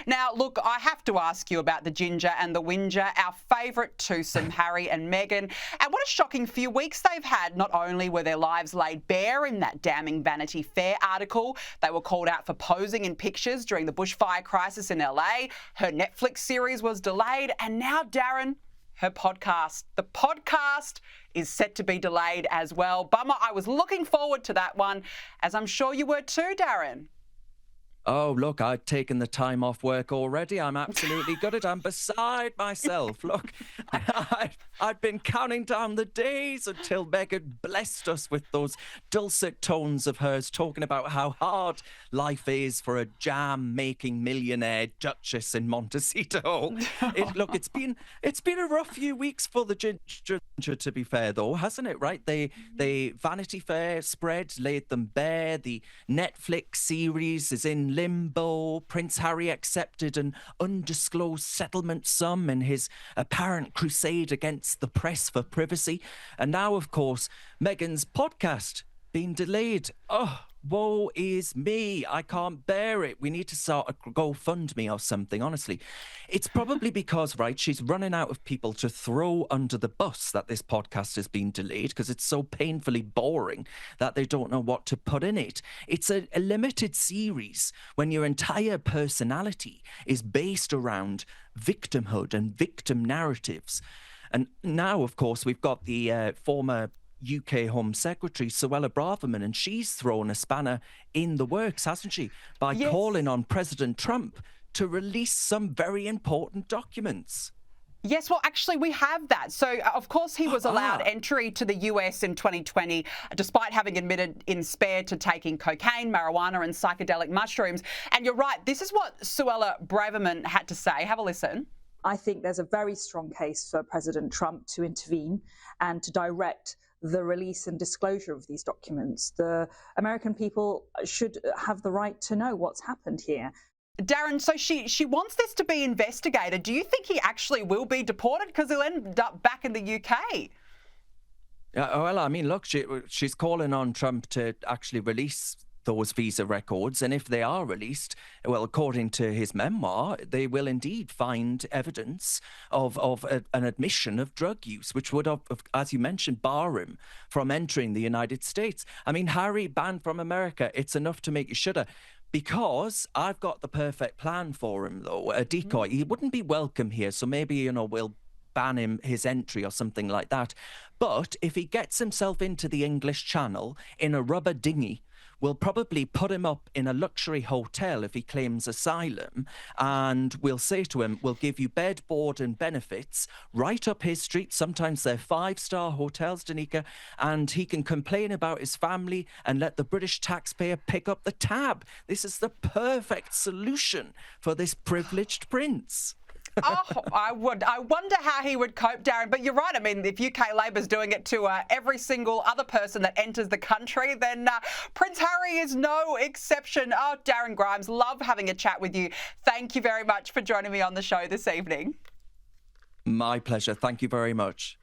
Now, look, I have to ask you about the ginger and the whinger, our favourite twosome, Harry and Meghan. And what a shocking few weeks they've had. Not only were their lives laid bare in that damning Vanity Fair article, they were called out for posing in pictures during the bushfire crisis in LA. Her Netflix series was delayed. And now, Darren, her podcast. The podcast is set to be delayed as well. Bummer, I was looking forward to that one, as I'm sure you were too, Darren. Oh, look, I'd taken the time off work already. I'm absolutely gutted. I'm beside myself. Look, I'd been counting down the days until Meghan blessed us with those dulcet tones of hers talking about how hard life is for a jam-making millionaire duchess in Montecito. Look, it's been a rough few weeks for the ginger, to be fair, though, hasn't it, right? The Vanity Fair spread laid them bare. The Netflix series is in limbo. Prince Harry accepted an undisclosed settlement sum in his apparent crusade against the press for privacy. And now, of course, Meghan's podcast being delayed. Oh, woe is me. I can't bear it. We need to start a GoFundMe or something, honestly. It's probably because, right, she's running out of people to throw under the bus that this podcast has been delayed because it's so painfully boring that they don't know what to put in it. It's a limited series when your entire personality is based around victimhood and victim narratives. And now, of course, we've got the former UK Home Secretary, Suella Braverman, and she's thrown a spanner in the works, hasn't she, by calling on President Trump to release some very important documents. Yes, well, actually, we have that. So, of course, he was allowed entry to the US in 2020, despite having admitted in Spare to taking cocaine, marijuana and psychedelic mushrooms. And you're right, this is what Suella Braverman had to say. Have a listen. I think there's a very strong case for President Trump to intervene and to direct the release and disclosure of these documents. The American people should have the right to know what's happened here. Darren, so she wants this to be investigated. Do you think he actually will be deported? Because he'll end up back in the UK. Well, I mean, look, she's calling on Trump to actually release those visa records, and if they are released, well, according to his memoir, they will indeed find evidence of an admission of drug use, which would have, as you mentioned, bar him from entering the United States. I mean, Harry banned from America, it's enough to make you shudder. Because I've got the perfect plan for him, though, a decoy. He wouldn't be welcome here, so maybe, we'll ban his entry or something like that. But if he gets himself into the English Channel in a rubber dinghy, we'll probably put him up in a luxury hotel if he claims asylum, and we'll say to him, we'll give you bed, board and benefits right up his street. Sometimes they're 5-star hotels, Danica, and he can complain about his family and let the British taxpayer pick up the tab. This is the perfect solution for this privileged prince. I wonder how he would cope, Darren. But you're right. I mean, if UK Labor's doing it to every single other person that enters the country, then Prince Harry is no exception. Oh, Darren Grimes, love having a chat with you. Thank you very much for joining me on the show this evening. My pleasure. Thank you very much.